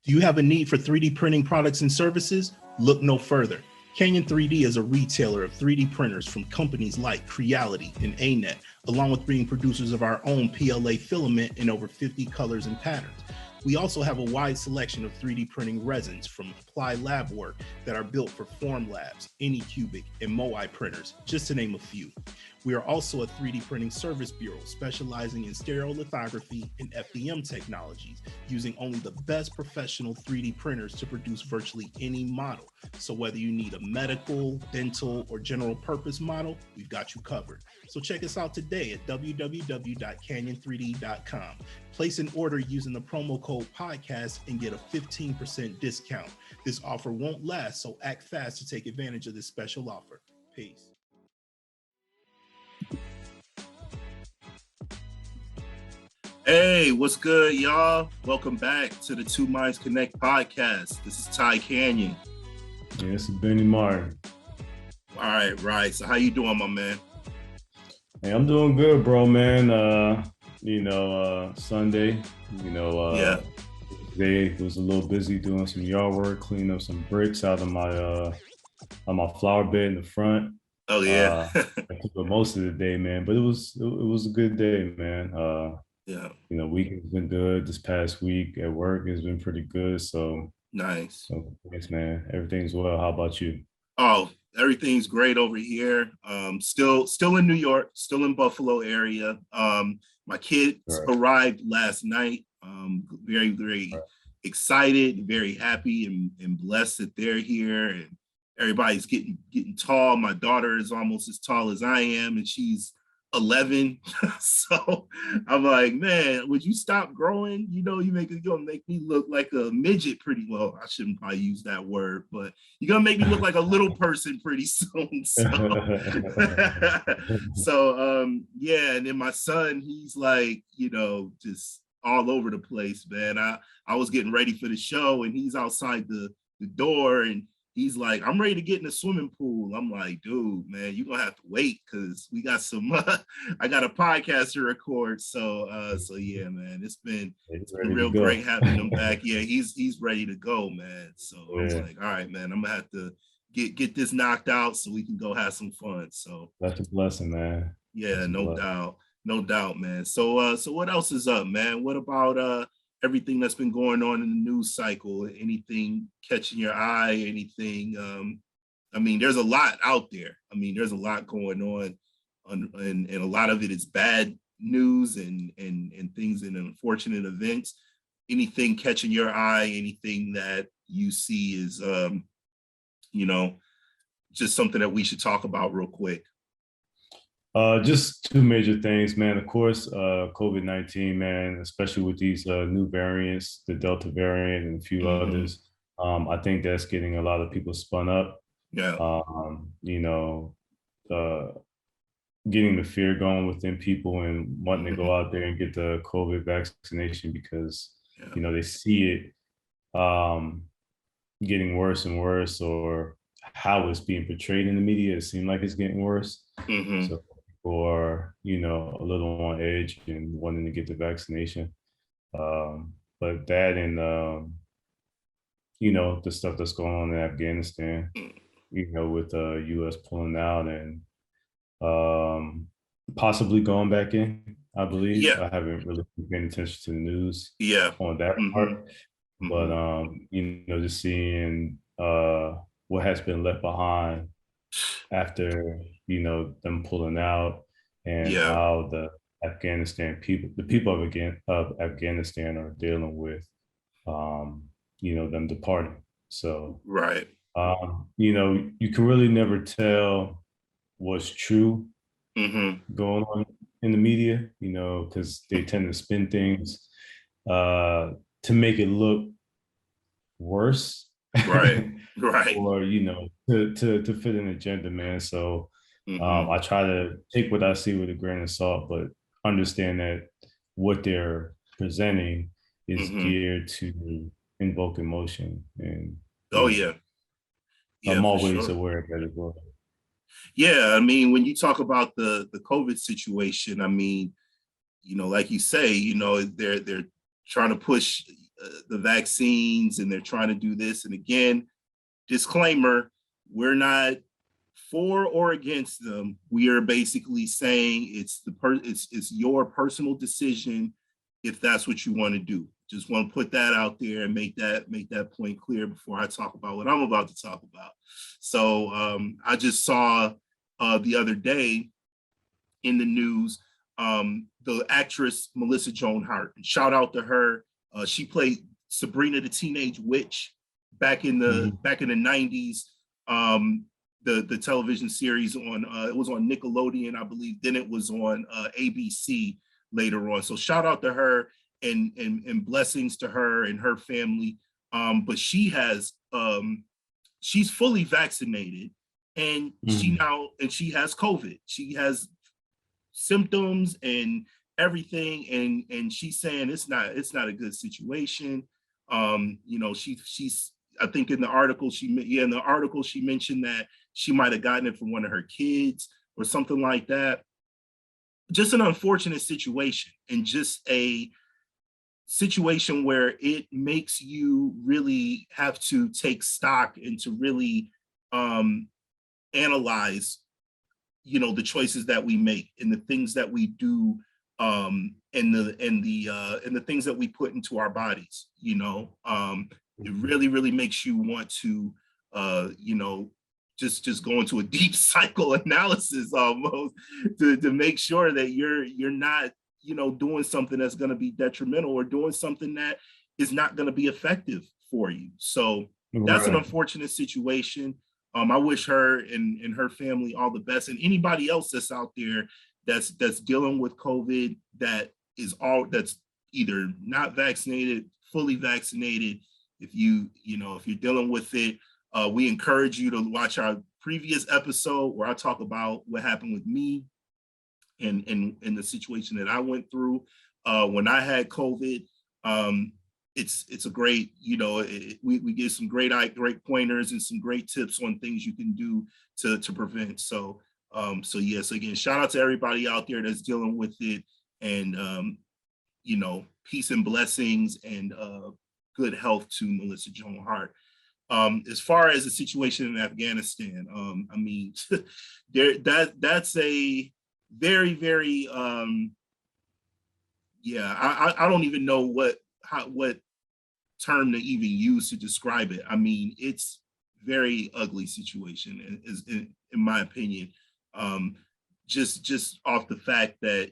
Do you have a need for 3D printing products and services? Look no further. Canyon 3D is a retailer of 3D printers from companies like Creality and ANET, along with being producers of our own PLA filament in over 50 colors and patterns. We also have a wide selection of 3D printing resins from Applied Lab Work that are built for Formlabs, Anycubic, and Moai printers, just to name a few. We are also a 3D printing service bureau specializing in stereolithography and FDM technologies, using only the best professional 3D printers to produce virtually any model. So whether you need a medical, dental, or general purpose model, we've got you covered. So check us out today at www.canyon3d.com. Place an order using the promo code podcast and get a 15% discount. This offer won't last, so act fast to take advantage of this special offer. Peace. Hey, what's good, y'all? Welcome back to the Two Minds Connect podcast. This is Ty Canyon. Yeah, this is Benny Martin. All right. So how you doing, my man? Hey, I'm doing good, bro, man. Sunday, today was a little busy doing some yard work, cleaning up some bricks out of my flower bed in the front. Oh yeah. I took up most of the day, man, but it was a good day, man. Yeah. Weekend's been good. This past week at work has been pretty good. So nice. So thanks, man. Everything's well. How about you? Oh, everything's great over here. Still in New York, still in Buffalo area. My kids arrived last night. Very excited, very happy and blessed that they're here, and everybody's getting tall. My daughter is almost as tall as I am, and she's 11. So I'm like, man, would you stop growing? You're gonna make me look like a midget pretty well. I shouldn't probably use that word, but you're gonna make me look like a little person pretty soon. So yeah, and then my son, he's like, just all over the place, man. I was getting ready for the show, and he's outside the door, and he's like, I'm ready to get in the swimming pool. I'm like, dude, man, you're going to have to wait because we got I got a podcast to record. So yeah, man, it's been real great having him back. Yeah, he's ready to go, man. So I was like, all right, man, I'm going to have to get this knocked out so we can go have some fun. So that's a blessing, man. Yeah, no doubt, man. So what else is up, man? What about everything that's been going on in the news cycle? Anything catching your eye? Anything? There's a lot out there. There's a lot going on, and a lot of it is bad news and things and unfortunate events. Anything catching your eye? Anything that you see is, just something that we should talk about real quick? Just two major things, man. Of course, COVID-19, man, especially with these new variants, the Delta variant and a few others. I think that's getting a lot of people spun up. Yeah. Getting the fear going within people and wanting to go out there and get the COVID vaccination because, they see it getting worse and worse, or how it's being portrayed in the media. It seems like it's getting worse. So or a little on edge and wanting to get the vaccination, but that and the stuff that's going on in Afghanistan, with U.S. pulling out and possibly going back in, I believe. I haven't really paid attention to the news on that part, but just seeing what has been left behind after them pulling out, and how the people of Afghanistan are dealing with them departing. So you can really never tell what's true going on in the media, because they tend to spin things to make it look worse. Right. Or to fit an agenda, man. So I try to take what I see with a grain of salt, but understand that what they're presenting is geared to invoke emotion. And I'm always aware of that as well. Yeah, when you talk about the COVID situation, like you say, they're trying to push the vaccines, and they're trying to do this. And again, disclaimer, we're not for or against them. We are basically saying it's your personal decision if that's what you want to do. Just want to put that out there and make that point clear before I talk about what I'm about to talk about. So I just saw the other day in the news, the actress Melissa Joan Hart. And shout out to her. She played Sabrina the Teenage Witch back in the 90s. The television series on it was on Nickelodeon, I believe. Then it was on ABC later on. So shout out to her and blessings to her and her family. But she has she's fully vaccinated, and she has COVID. She has symptoms and everything, and she's saying it's not a good situation. She's I think in the article she mentioned that she might have gotten it from one of her kids or something like that. Just an unfortunate situation, and just a situation where it makes you really have to take stock and to really analyze, the choices that we make and the things that we do, and the things that we put into our bodies. It really, really makes you want to, just go into a deep psychoanalysis almost to make sure that you're not, doing something that's going to be detrimental or doing something that is not going to be effective for you. So that's an unfortunate situation. I wish her and her family all the best, and anybody else that's out there that's dealing with COVID that's either not vaccinated, fully vaccinated. If you're dealing with it, we encourage you to watch our previous episode where I talk about what happened with me and the situation that I went through when I had COVID. It's a great, we give some great pointers and some great tips on things you can do to prevent. So yes, again, shout out to everybody out there that's dealing with it, and peace and blessings and good health to Melissa Joan Hart. As far as the situation in Afghanistan, I mean, that's a very, very, I don't even know what term to even use to describe it. I mean, it's very ugly situation, in my opinion. Just off the fact that,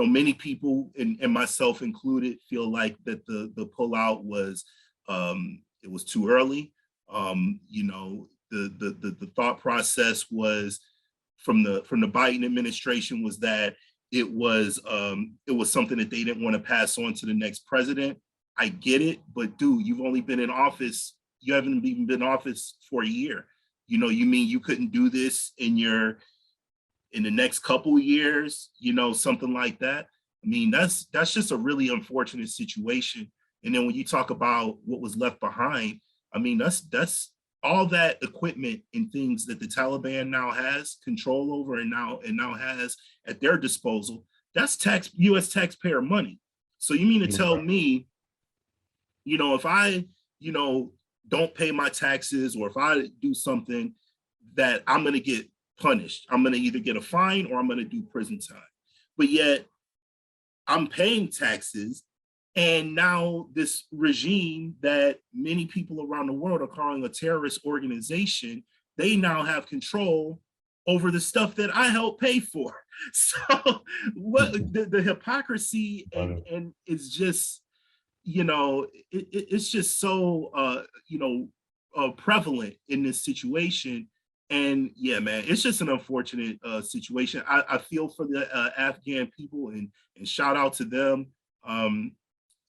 many people and myself included feel like that the pullout was, it was too early. The thought process was from the Biden administration was that it was something that they didn't want to pass on to the next president. I get it, but dude, you've only been in office. You haven't even been in office for a year. You mean you couldn't do this in the next couple of years, something like that. I mean, that's just a really unfortunate situation. And then when you talk about what was left behind, I mean, that's all that equipment and things that the Taliban now has control over and now has at their disposal. That's U.S. taxpayer money. So you mean to tell me, if I, don't pay my taxes, or if I do something, that I'm going to get punished. I'm going to either get a fine or I'm going to do prison time. But yet I'm paying taxes, and now this regime that many people around the world are calling a terrorist organization, they now have control over the stuff that I helped pay for. So what the hypocrisy and it's just, it's just so prevalent in this situation. And yeah, man, it's just an unfortunate situation. I feel for the Afghan people, and shout out to them.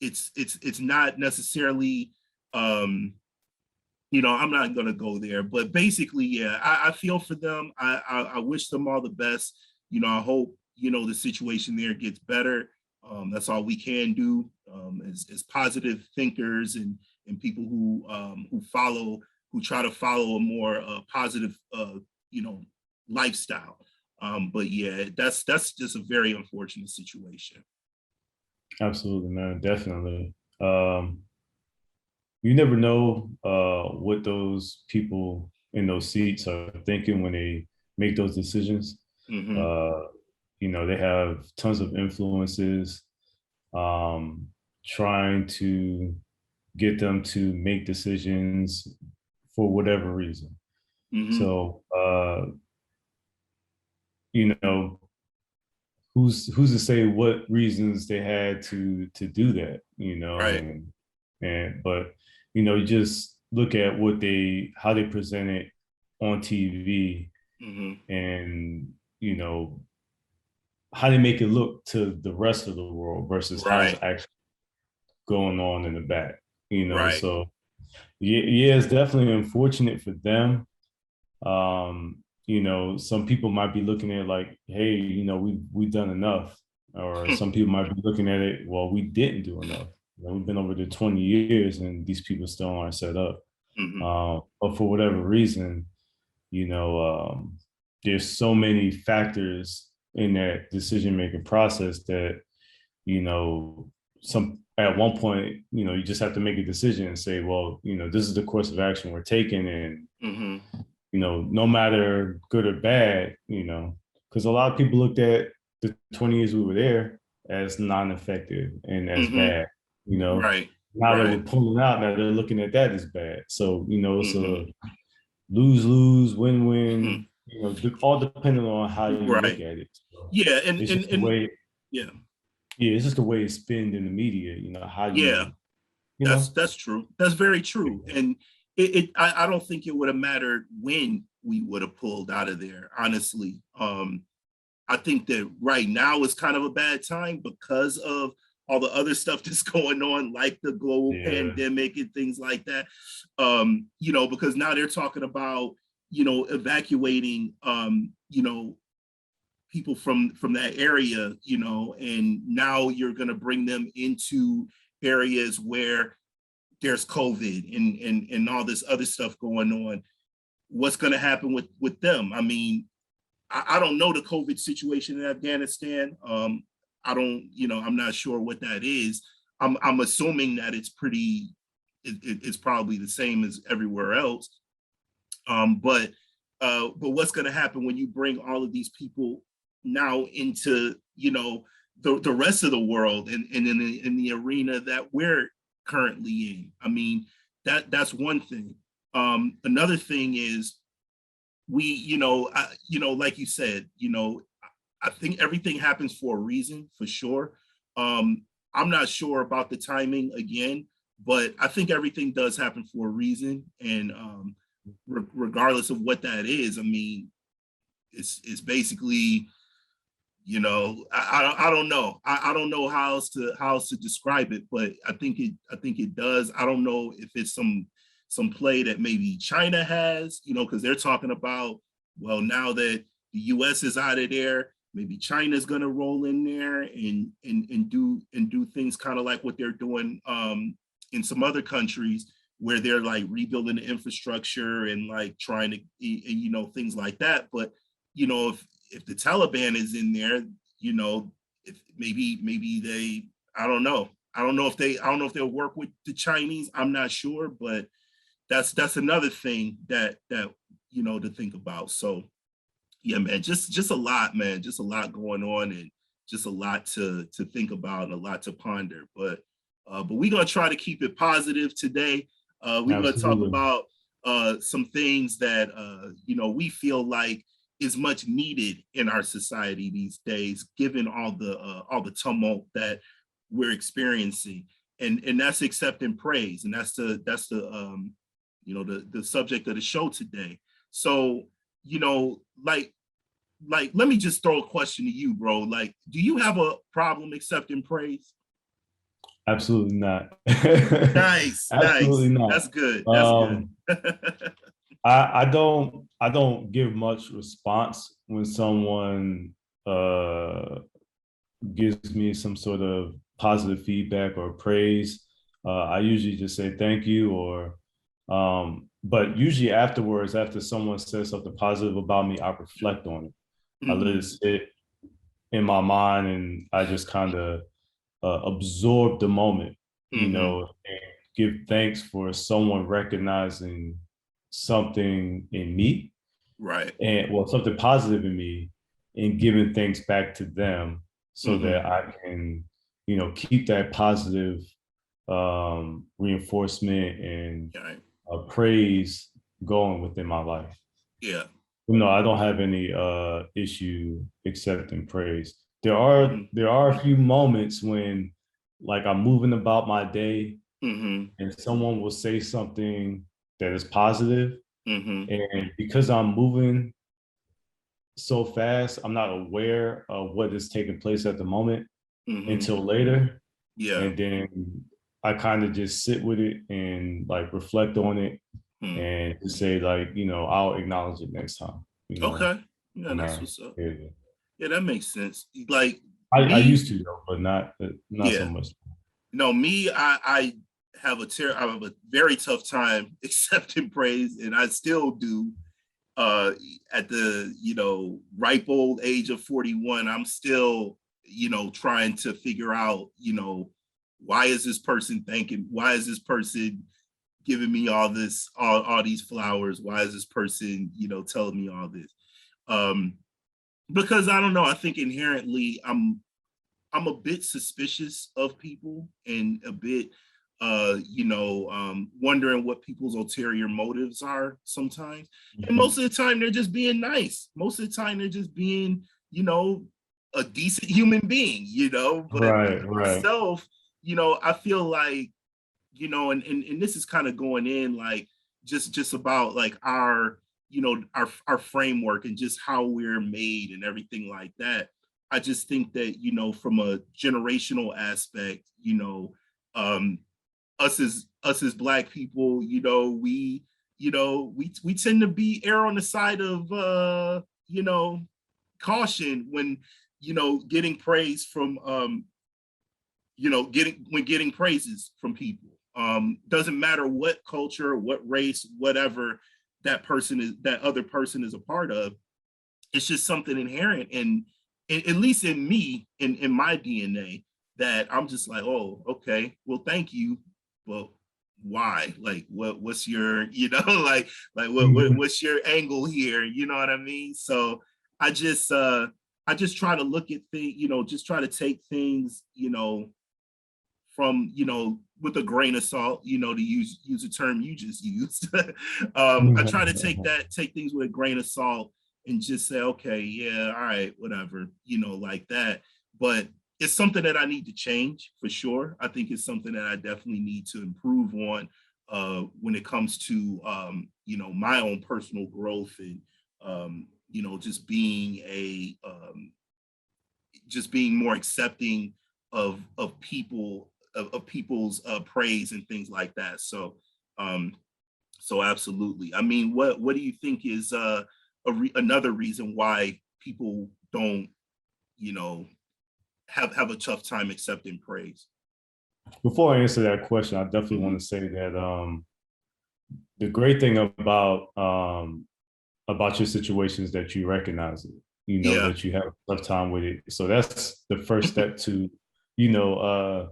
It's not necessarily, I'm not going to go there, but basically, yeah, I feel for them. I wish them all the best. I hope, the situation there gets better. That's all we can do as positive thinkers and people who try to follow a more positive, lifestyle. But yeah, that's just a very unfortunate situation. Absolutely, man. Definitely. You never know what those people in those seats are thinking when they make those decisions. They have tons of influences trying to get them to make decisions for whatever reason. So, who's to say what reasons they had to do that, Right. but you just look at how they present it on TV, and how they make it look to the rest of the world versus how it's actually going on in the back, so yeah, it's definitely unfortunate for them. Some people might be looking at it like, hey, we've done enough. Or some people might be looking at it, well, we didn't do enough. We've been over the 20 years and these people still aren't set up. But for whatever reason, there's so many factors in that decision-making process that, at one point, you just have to make a decision and say, well, this is the course of action we're taking. And, no matter good or bad, because a lot of people looked at the 20 years we were there as non-effective and as bad, Now that we're pulling out, now they're looking at that as bad. So, it's a lose-lose, win-win, all depending on how you look at it. So yeah. It's just the way it's spun in the media, how you, that's true. That's very true. And I don't think it would have mattered when we would have pulled out of there, honestly. I think that right now is kind of a bad time because of all the other stuff that's going on, like the global pandemic and things like that. Because now they're talking about, evacuating, people from that area, and now you're going to bring them into areas where there's COVID and all this other stuff going on. What's going to happen with them? I mean, I don't know the COVID situation in Afghanistan. I'm not sure what that is. I'm assuming that it's probably the same as everywhere else. But what's going to happen when you bring all of these people now into, the rest of the world and in the arena that we're currently in? I mean, that's one thing. Another thing is like you said, I think everything happens for a reason, for sure. I'm not sure about the timing again, but I think everything does happen for a reason. And regardless of what that is, I mean, it's basically, I don't know. I don't know how else to describe it, but I think it does. I don't know if it's some play that maybe China has, because they're talking about, well, now that the US is out of there, maybe China's gonna roll in there and do things kind of like what they're doing in some other countries where they're like rebuilding the infrastructure and like trying to, things like that. But, if the Taliban is in there, if maybe they, I don't know if they'll work with the Chinese. I'm not sure, but that's another thing that to think about. So yeah, man, just a lot, man, just a lot going on and just a lot to think about and a lot to ponder. But we're gonna try to keep it positive today. We're gonna talk about some things that we feel like is much needed in our society these days, given all the tumult that we're experiencing, and that's accepting praise, and that's the subject of the show today. So, like, let me just throw a question to you, bro. Like, do you have a problem accepting praise? Absolutely not. Nice. Absolutely not. That's good. That's good. I don't give much response when someone gives me some sort of positive feedback or praise. I usually just say thank you, or but usually afterwards, after someone says something positive about me, I reflect on it. I let it sit in my mind, and I just kind of absorb the moment, you Mm-hmm. know, and give thanks for someone recognizing something in me, right, and well, something positive in me, and giving thanks back to them so mm-hmm. that I can, you know, keep that positive reinforcement and right. praise going within my life. Yeah. No, I don't have any issue accepting praise. There are a few moments when, like, I'm moving about my day, Mm-hmm. and someone will say something that is positive, Mm-hmm. and because I'm moving so fast, I'm not aware of what is taking place at the moment Mm-hmm. until later. Yeah. And then I kind of just sit with it and like reflect on it and just say, like, you know, I'll acknowledge it next time. You know? Okay. Yeah, that's what's up. Yeah. Yeah, that makes sense. Like I used to though, but not yeah. so much. No, me, I have a very tough time accepting praise, and I still do. At the, you know, ripe old age of 41, I'm still, you know, trying to figure out, you know, why is this person thanking? Why is this person giving me all this, all these flowers? Why is this person, you know, telling me all this? Because I don't know. I think inherently I'm a bit suspicious of people, and a bit you know, wondering what people's ulterior motives are sometimes. And most of the time they're just being nice. Most of the time they're just being, you know, a decent human being, you know. But right. myself, you know, I feel like, you know, and this is kind of going in like just about like our, you know, our framework and just how we're made and everything like that. I just think that, you know, from a generational aspect, you know, us as Black people, you know, we tend to be err on the side of you know, caution when, you know, getting praise from you know, getting praises from people. Doesn't matter what culture, what race, whatever that other person is a part of. It's just something inherent in at least in me, in my DNA, that I'm just like, oh, okay, well, thank you. Well, why? Like, what's your, you know, like what's your angle here? You know what I mean? So I just try to look at things, you know, just try to take things, you know, from, you know, with a grain of salt, you know, to use a term you just used. I try to take things with a grain of salt and just say, okay, yeah, all right, whatever, you know, like that. But it's something that I need to change for sure. I think it's something that I definitely need to improve on when it comes to, you know, my own personal growth and, you know, just being just being more accepting of people, of people's praise and things like that. So, so absolutely. I mean, what do you think is another reason why people don't, you know, have a tough time accepting praise? Before I answer that question, I definitely want to say that the great thing about your situation is that you recognize it. You know that you have a tough time with it. So that's the first step to, you know,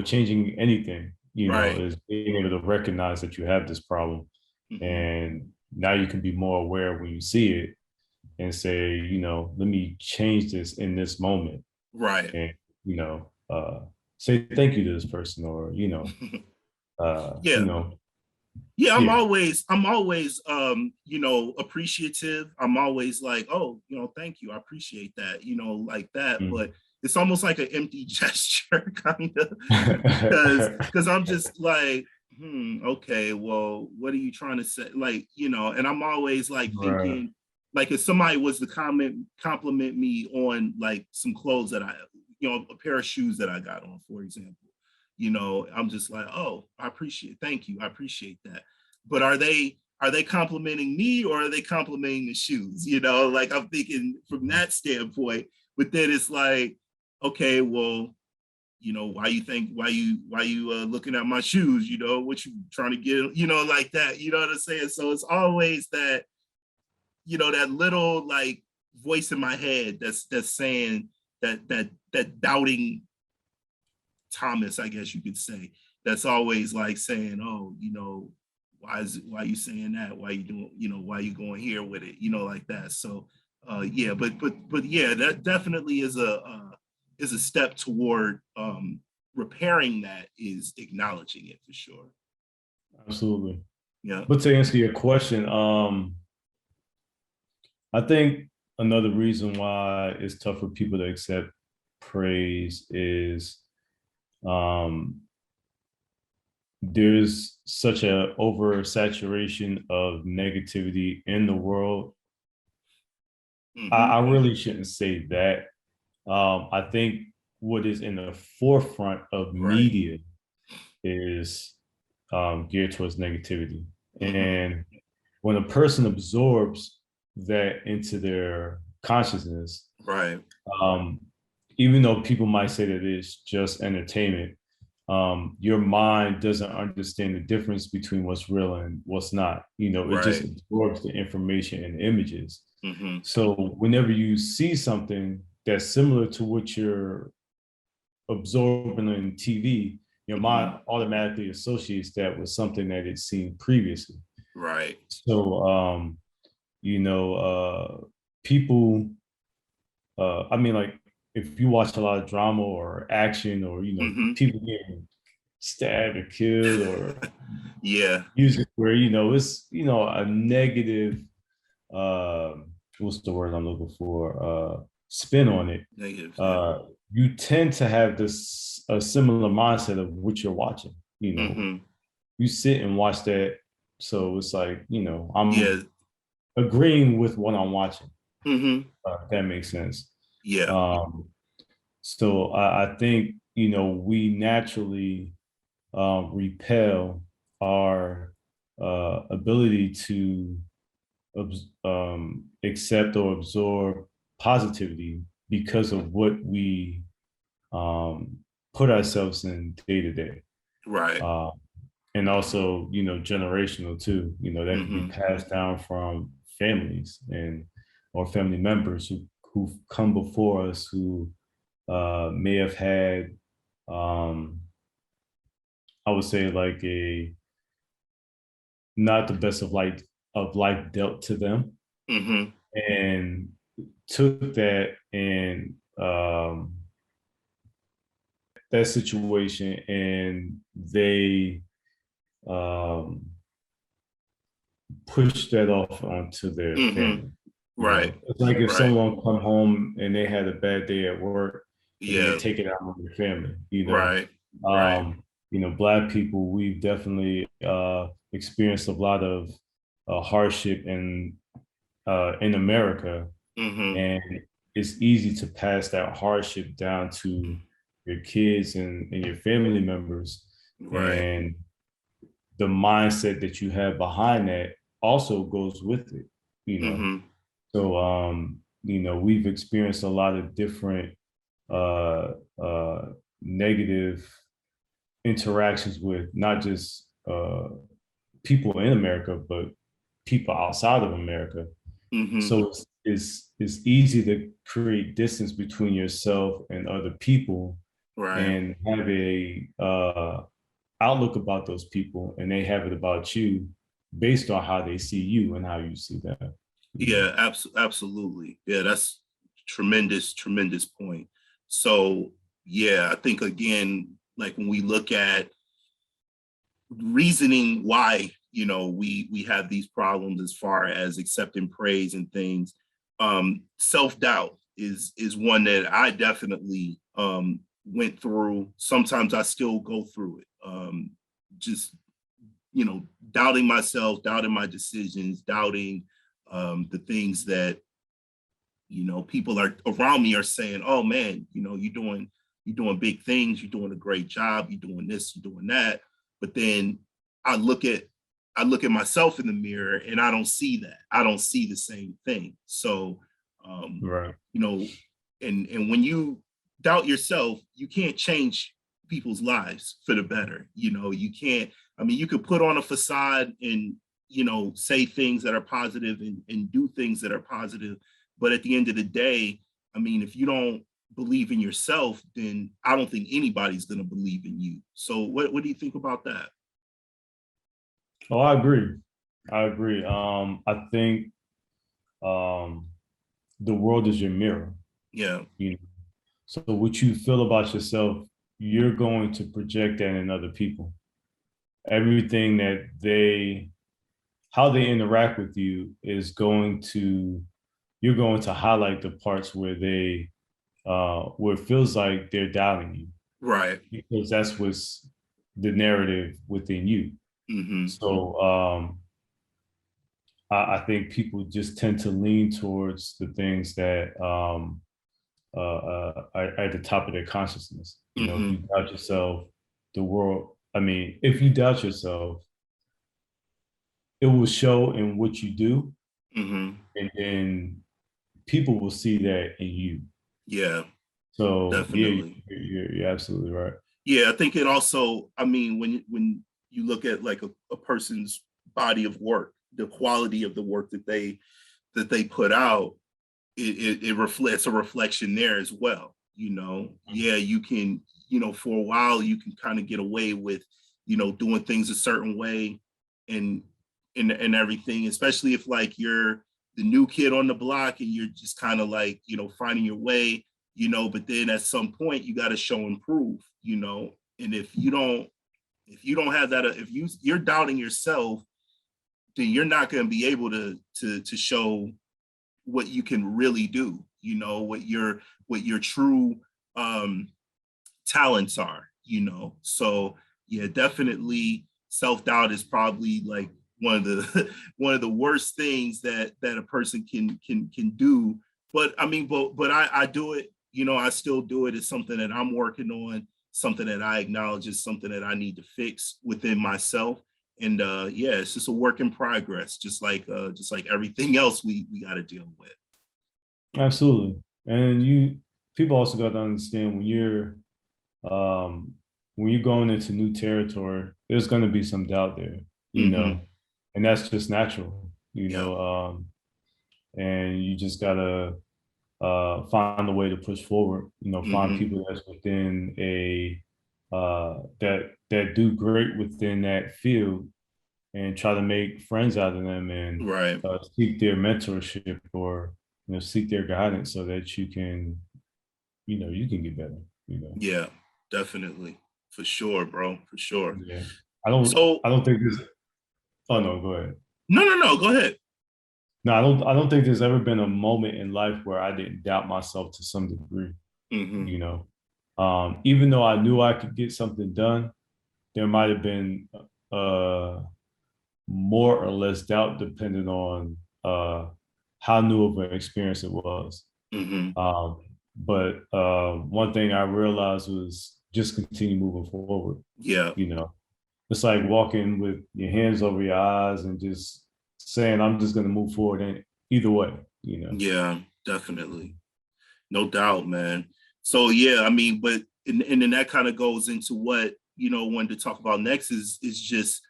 changing anything. You know, is being able to recognize that you have this problem, and now you can be more aware when you see it and say, you know, let me change this in this moment. Right. And, you know, say thank you to this person, or, you know, yeah. You know, yeah, I'm always you know, appreciative. I'm always like, oh, you know, thank you, I appreciate that, you know, like that. But it's almost like an empty gesture, kind of, because I'm just like, okay, well, what are you trying to say? Like, you know, and I'm always like thinking, like, if somebody was to compliment me on like some clothes that I, you know, a pair of shoes that I got on, for example, you know, I'm just like, oh, thank you, I appreciate that. But are they complimenting me, or are they complimenting the shoes? You know, like, I'm thinking from that standpoint. But then it's like, okay, well, you know, why you looking at my shoes? You know, what you trying to get? You know, like that. You know what I'm saying? So it's always that, you know, that little like voice in my head that's saying that doubting Thomas, I guess you could say, that's always like saying, oh, why are you saying that? Why are you doing, why are you going here with it? Like that. So yeah, but yeah, that definitely is a step toward repairing that, is acknowledging it, for sure. Absolutely. Yeah. But to answer your question, I think another reason why it's tough for people to accept praise is there's such a oversaturation of negativity in the world. I really shouldn't say that. I think what is in the forefront of media is geared towards negativity. And when a person absorbs that into their consciousness, even though people might say that it's just entertainment, your mind doesn't understand the difference between what's real and what's not. It just absorbs the information and images. So whenever you see something that's similar to what you're absorbing on TV, your mind automatically associates that with something that it's seen previously. Right. So, people, I mean, like, if you watch a lot of drama or action, or, people getting stabbed or killed, or music where, it's, a negative, what's the word I'm looking for? Spin on it. Negative. You tend to have a similar mindset of what you're watching. You sit and watch that, so it's like, I'm agreeing with what I'm watching. If that makes sense. Yeah. So I think, we naturally repel our ability to accept or absorb positivity because of what we put ourselves in day to day. Right. And also, generational too, that can be passed down from families or family members who've come before us, who may have had, I would say, like, not the best of life dealt to them, and took that and that situation, and they push that off onto their family. Right. It's like if someone come home and they had a bad day at work, and they take it out on their family. Black people, we've definitely experienced a lot of hardship in America, and it's easy to pass that hardship down to your kids and your family members. And the mindset that you have behind that also goes with it, So, we've experienced a lot of different negative interactions with not just people in America, but people outside of America. So it's easy to create distance between yourself and other people, and have a outlook about those people, and they have it about you based on how they see you and how you see them. Yeah, absolutely. Yeah, that's tremendous point. So yeah, I think, again, like, when we look at reasoning why, we have these problems as far as accepting praise and things, self-doubt is one that I definitely went through. Sometimes I still go through it. Just, doubting myself, doubting my decisions, doubting the things that, people are around me are saying, oh man, you're doing big things, you're doing a great job, you're doing this, you're doing that. But then I look at myself in the mirror, and I don't see that. I don't see the same thing. So, and when you doubt yourself, you can't change people's lives for the better. You can't, you could put on a facade and, say things that are positive and do things that are positive. But at the end of the day, if you don't believe in yourself, then I don't think anybody's going to believe in you. So what do you think about that? Oh, I agree. I think the world is your mirror. Yeah. You know, so what you feel about yourself, you're going to project that in other people. Everything that how they interact with you is you're going to highlight the parts where where it feels like they're doubting you. Right. Because that's what's the narrative within you. Mm-hmm. So I think people just tend to lean towards the things that are at the top of their consciousness. You know, if you doubt yourself, if you doubt yourself, it will show in what you do, and then people will see that in you. Yeah. So definitely. Yeah, you're absolutely right. Yeah, I think it also, I mean, when you look at like a person's body of work, the quality of the work that they put out, it reflects a reflection there as well. You know, yeah, you can, you know, for a while you can kind of get away with, you know, doing things a certain way and everything, especially if like you're the new kid on the block and you're just kind of like, you know, finding your way, you know, but then at some point you got to show and prove, you know, and if you don't have that, if you're doubting yourself, then you're not going to be able to show what you can really do, you know, what your true talents are, you know. So yeah, definitely self-doubt is probably like one of the one of the worst things that a person can do. But I mean, but I do it, you know, I still do it. It's something that I'm working on, something that I acknowledge is something that I need to fix within myself. And yeah, it's just a work in progress, just like everything else we got to deal with. Absolutely. And people also got to understand when you're going into new territory, there's going to be some doubt there, you know, and that's just natural, you know, and you just gotta find a way to push forward, you know, find people that's within that do great within that field and try to make friends out of them and seek their mentorship or, you know, seek their guidance so that you can get better, you know. Yeah, definitely. For sure, bro. For sure. Yeah. I don't think this. Oh no, go ahead. No, go ahead. No, I don't think there's ever been a moment in life where I didn't doubt myself to some degree. You know, even though I knew I could get something done, there might have been more or less doubt depending on how new of an experience it was. But one thing I realized was just continue moving forward. Yeah. You know, it's like walking with your hands over your eyes and just saying, I'm just going to move forward in either way, you know? Yeah, definitely. No doubt, man. So, yeah, I mean, but, and then that kind of goes into what, you know, wanted to talk about next is just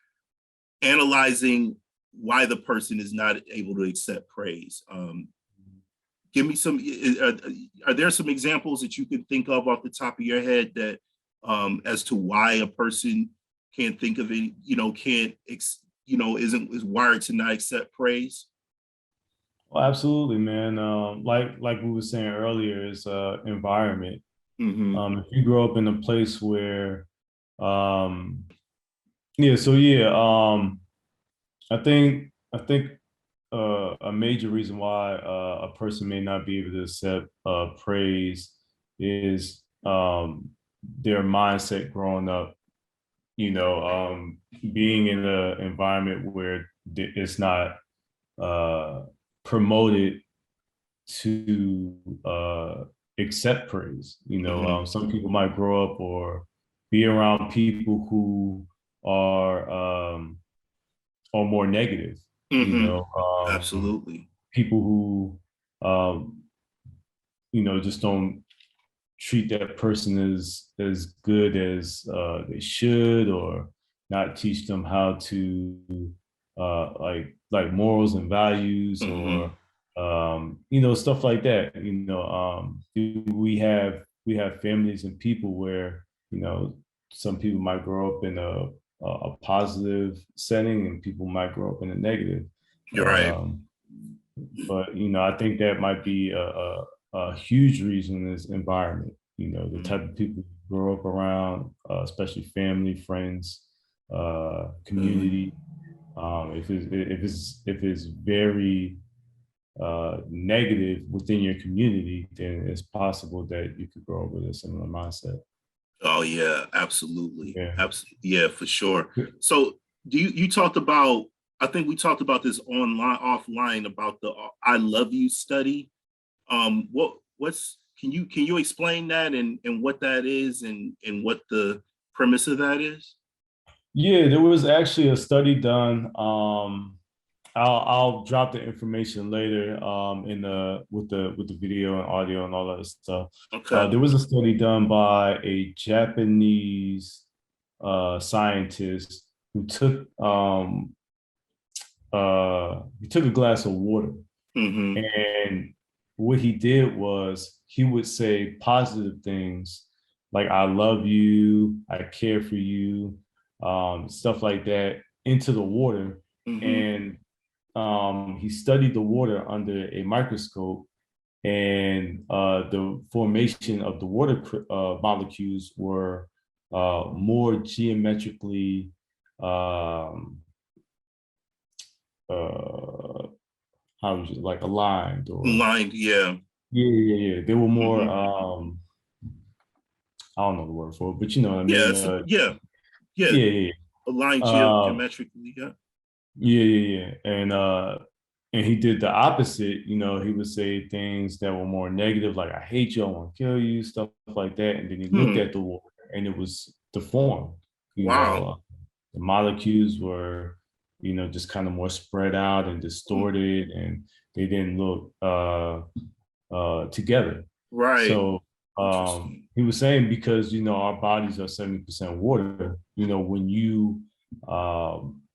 analyzing why the person is not able to accept praise. Give me some, are there some examples that you can think of off the top of your head that as to why a person can't think of it, you know, is wired to not accept praise? Well, absolutely, man. Like we were saying earlier, it's environment. If you grow up in a place where, I think a major reason why a person may not be able to accept praise is their mindset growing up. You know, being in an environment where it's not promoted to accept praise. You know, some people might grow up or be around people who are more negative. You know, absolutely. People who you know, just don't treat that person as good as they should, or not teach them how to like morals and values, or Stuff like that. We have families and people where, some people might grow up in a positive setting and people might grow up in a negative. You're right. But I think that might be a huge reason is environment. The type of people you grow up around, especially family, friends, community. If it's very negative within your community, then it's possible that you could grow up with a similar mindset. Oh yeah, absolutely. Yeah, absolutely. Yeah, for sure. So you talked about, I think we talked about this offline about the I love you study. Can you explain that and what that is and what the premise of that is? Yeah, there was actually a study done. I'll drop the information later with the video and audio and all that stuff. Okay. There was a study done by a Japanese scientist who took a glass of water, and what he did was he would say positive things like "I love you," "I care for you," stuff like that into the water, and he studied the water under a microscope, and the formation of the water molecules were more geometrically how was it, like aligned or aligned, yeah. Yeah. They were more I don't know the word for it, but you know what I mean. Yeah. Aligned geometrically, yeah. Yeah. And he did the opposite. He would say things that were more negative, like "I hate you, I want to kill you," stuff like that. And then he looked at the water, and it was deformed. Wow. The molecules were, just kind of more spread out and distorted, and they didn't look together. Right. So he was saying because our bodies are 70% water.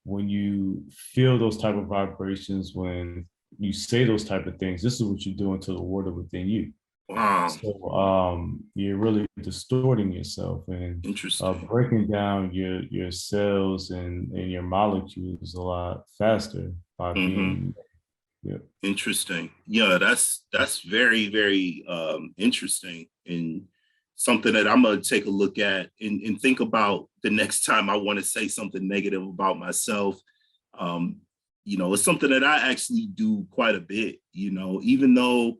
When you feel those type of vibrations, when you say those type of things, this is what you're doing to the water within you. Wow. So you're really distorting yourself and breaking down your cells and your molecules a lot faster by being. Yeah. Interesting. Yeah, that's very, very interesting, and something that I'm gonna take a look at and think about the next time I want to say something negative about myself. It's something that I actually do quite a bit, even though,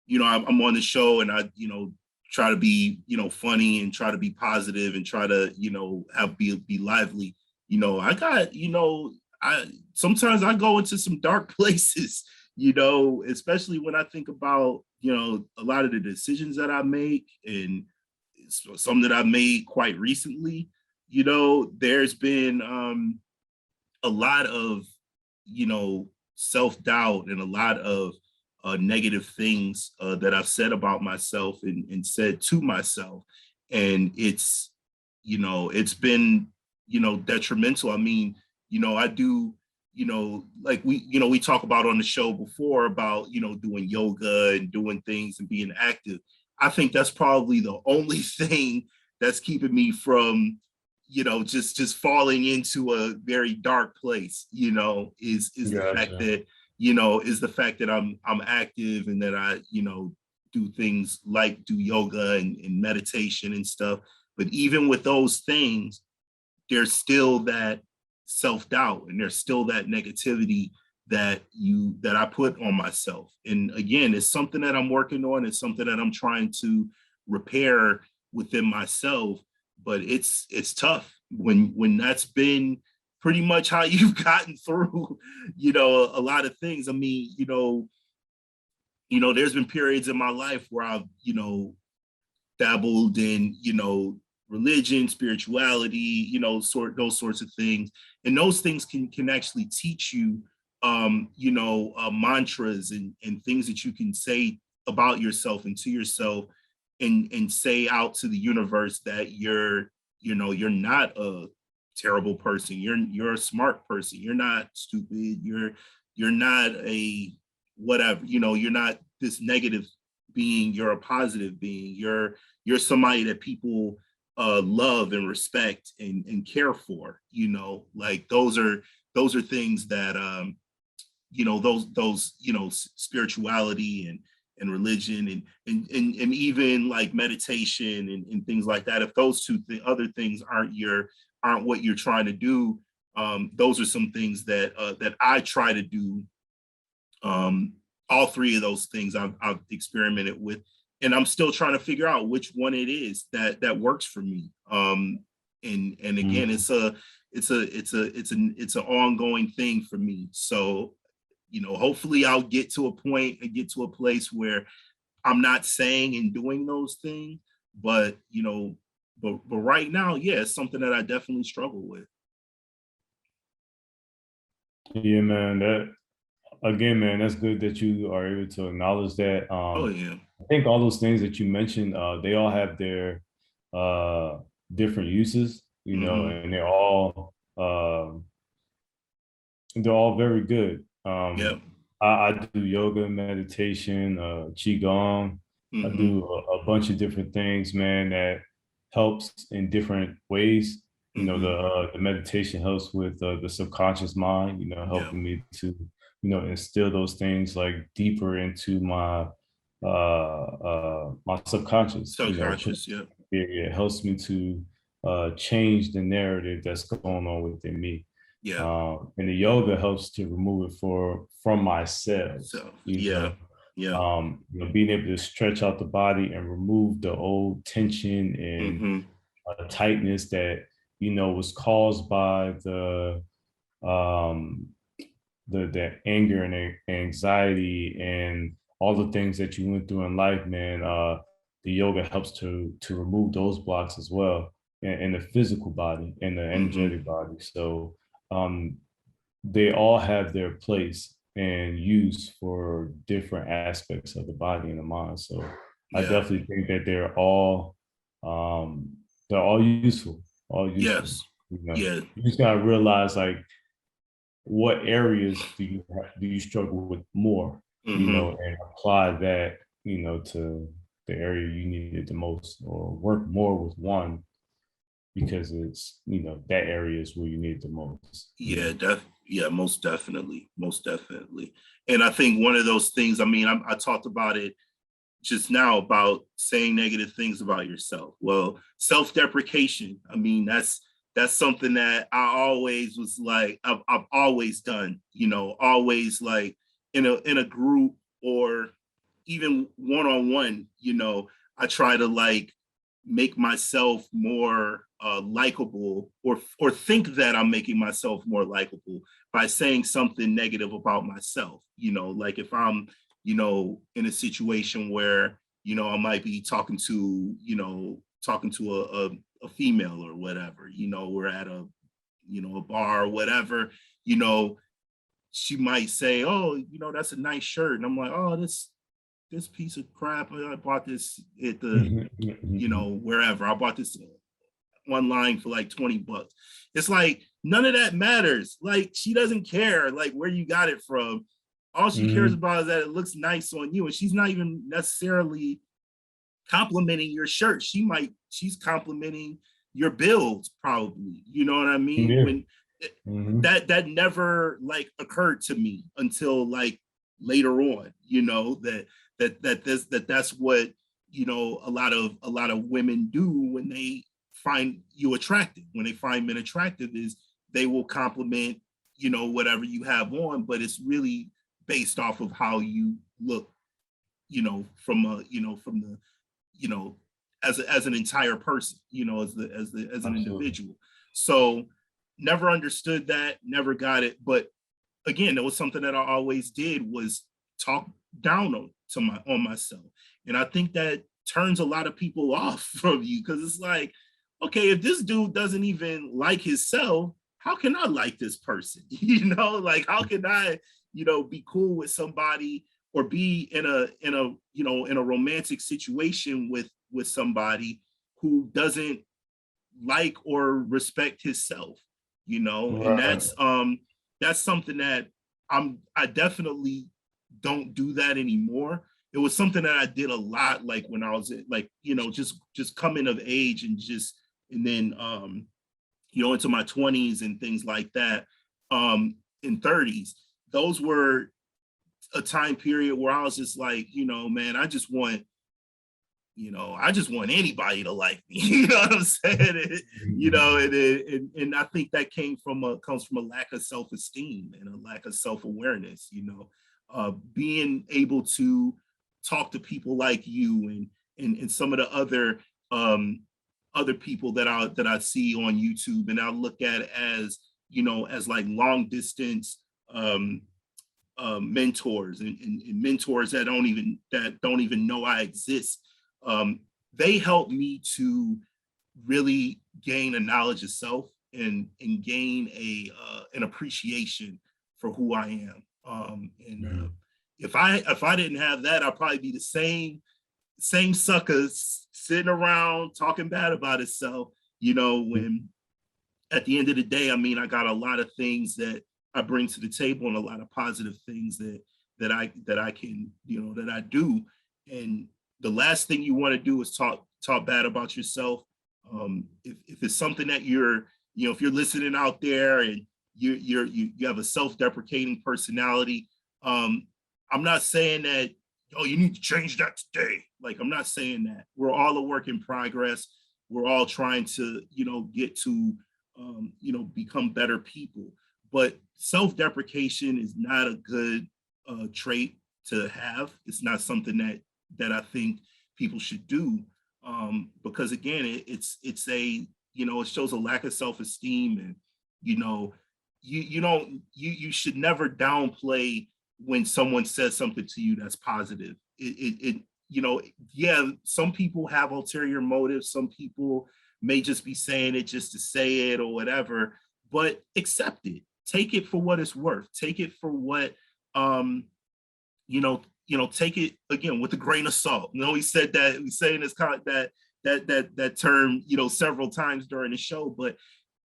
I'm on the show and I, try to be, funny and try to be positive and try to, be lively. Sometimes I go into some dark places, especially when I think about, a lot of the decisions that I make and some that I've made quite recently. There's been a lot of, self-doubt and a lot of negative things that I've said about myself and said to myself. And it's been, detrimental. I mean, I do, like we talk about on the show before about, doing yoga and doing things and being active. I think that's probably the only thing that's keeping me from, just falling into a very dark place, is the fact that, is the fact that I'm active and that I, do things like do yoga and meditation and stuff. But even with those things, there's still that self-doubt and there's still that negativity that I put on myself. And again, it's something that I'm working on. It's something that I'm trying to repair within myself, but it's tough when that's been pretty much how you've gotten through, a lot of things. I mean, there's been periods in my life where I've, dabbled in, religion, spirituality, those sorts of things. And those things can actually teach you, mantras and things that you can say about yourself and to yourself and say out to the universe that you're not a terrible person. You're a smart person. You're not stupid. You're not a whatever, you're not this negative being, you're a positive being, you're somebody that people love and respect and care for, like those are things that those spirituality and religion and even like meditation and things like that, if those other things aren't what you're trying to do, those are some things that I try to do. All three of those things I've experimented with, and I'm still trying to figure out which one it is that works for me. And again, it's an ongoing thing for me. So, hopefully I'll get to a point and get to a place where I'm not saying and doing those things, but but right now, yeah, it's something that I definitely struggle with. Yeah, man, man, that's good that you are able to acknowledge that. Oh yeah. I think all those things that you mentioned, they all have their different uses, and they're all very good. Yeah. I do yoga, meditation, qigong. I do a bunch of different things, man, that helps in different ways. The meditation helps with the subconscious mind, helping me to, instill those things like deeper into my my subconscious. Yeah. It helps me to change the narrative that's going on within me. Yeah. And the yoga helps to remove it from myself. So yeah. Yeah. Being able to stretch out the body and remove the old tension and tightness that was caused by the anger and anxiety and all the things that you went through in life, man. The yoga helps to remove those blocks as well in the physical body and the energetic body. So they all have their place and use for different aspects of the body and the mind. So I definitely think that they're all useful. All useful. Yes. You just gotta realize like what areas do you struggle with more, and apply that, to the area you need it the most, or work more with one because it's, that area is where you need it the most. Yeah, most definitely. And I think one of those things, I talked about it just now about saying negative things about yourself. Well, self-deprecation, that's something that I always was like, I've always done, always like in a group or even one-on-one, I try to like make myself more likable or think that I'm making myself more likable by saying something negative about myself. Like if I'm, in a situation where, I might be talking to a female or whatever, we're at a bar or whatever, she might say, oh, that's a nice shirt. And I'm like, oh, this piece of crap. I bought this at the, wherever. I bought this online for like $20. It's like, none of that matters. Like, she doesn't care like where you got it from. All she cares about is that it looks nice on you. And she's not even necessarily complimenting your shirt. She's complimenting your builds, probably. You know what I mean? Yeah. When that never like occurred to me until like later on, that's what, a lot of women do when they find you attractive. When they find men attractive, is they will compliment, whatever you have on, but it's really based off of how you look, from as an entire person, as an individual. So never understood that, never got it. But again, it was something that I always did, was talk down on myself. And I think that turns a lot of people off from you, because it's like, okay, if this dude doesn't even like himself, how can I like this person? Like, how can I, be cool with somebody or be in a romantic situation with somebody who doesn't like or respect himself, Right. And that's something that I definitely don't do that anymore. It was something that I did a lot, like when I was like, you know, just coming of age and then, you know, into my 20s and things like that, in 30s. Those were a time period where I was just like, you know, man, I just want anybody to like me. You know what I'm saying? You know, and I think that comes from a lack of self-esteem and a lack of self-awareness, you know, being able to talk to people like you and some of the other people that I see on YouTube, and I look at as, you know, as like long distance mentors and mentors that don't even know I exist. They help me to really gain a knowledge of self and gain an appreciation for who I am. If I didn't have that, I'd probably be the same sucker sitting around talking bad about itself, you know, when at the end of the day, I mean, I got a lot of things that I bring to the table and a lot of positive things that I can, you know, that I do. And the last thing you want to do is talk bad about yourself. If it's something that you know, if you're listening out there and you have a self-deprecating personality, I'm not saying that, oh, you need to change that today. Like, I'm not saying that. We're all a work in progress. We're all trying to, you know, get to, you know, become better people. But self-deprecation is not a good trait to have. It's not something that I think people should do, because again, it's a, you know, it shows a lack of self-esteem, and you know, you should never downplay when someone says something to you that's positive. It you know, yeah, some people have ulterior motives. Some people may just be saying it just to say it or whatever, but accept it. Take it for what it's worth. Take it for what, you know, take it again with a grain of salt. You know, we said that, we saying this kind of that term, you know, several times during the show, but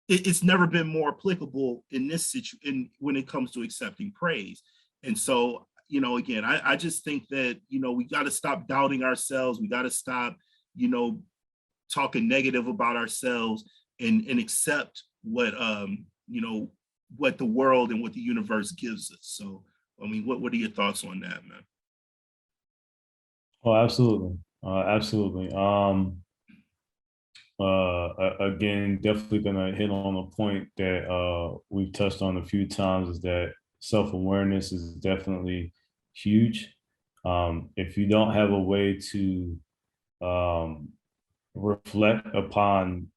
it's never been more applicable in this situation when it comes to accepting praise. And so, you know, again, I just think that, you know, we got to stop doubting ourselves. We got to stop, you know, talking negative about ourselves and accept what, you know, what the world and what the universe gives us. So, I mean, what are your thoughts on that, man? Oh, absolutely. Absolutely. Again, definitely gonna hit on a point that we've touched on a few times, is that self-awareness is definitely huge. If you don't have a way to reflect upon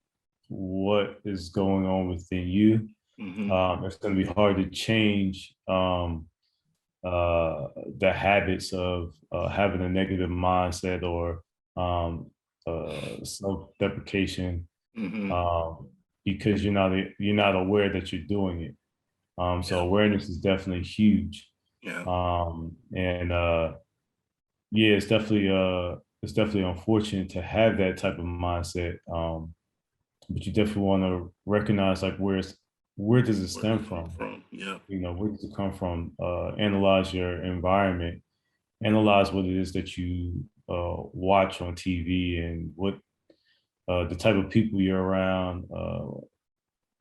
what is going on within you, it's going to be hard to change the habits of having a negative mindset or self-deprecation, because you're not aware that you're doing it. So awareness is definitely huge. And yeah, it's definitely unfortunate to have that type of mindset. But you definitely want to recognize, like, where does it stem from? Yeah. You know, where does it come from? Analyze your environment, analyze what it is that you watch on TV and what the type of people you're around,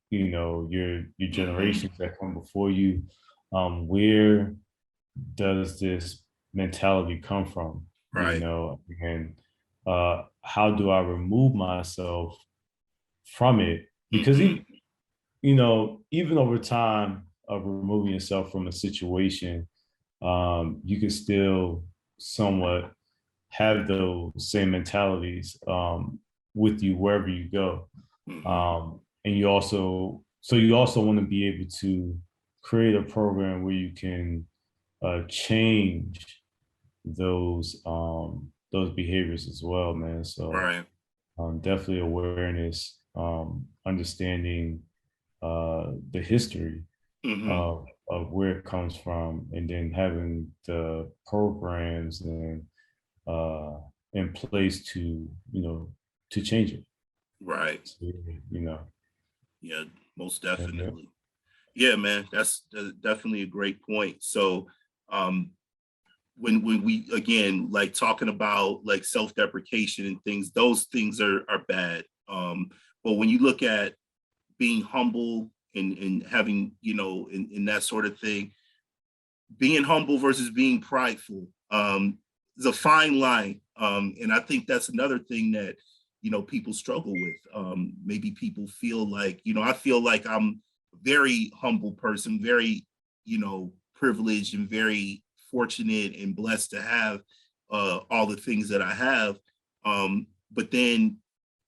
you know, your generations that come before you. Where does this mentality come from? Right. You know, and how do I remove myself from it? Because you know, even over time of removing yourself from a situation, you can still somewhat have those same mentalities with you wherever you go. And you also want to be able to create a program where you can change those behaviors as well, man. So definitely awareness, understanding the history of where it comes from, and then having the programs and in place to, you know, to change it. Right. So, you know. Yeah, most definitely. Yeah, man, that's definitely a great point. So, when we, again, like talking about like self-deprecation and things, those things are bad. But when you look at being humble and having, you know, in that sort of thing, being humble versus being prideful is a fine line. And I think that's another thing that, you know, people struggle with. Maybe people feel like, you know, I feel like I'm a very humble person, very, you know, privileged and very fortunate and blessed to have all the things that I have. But then,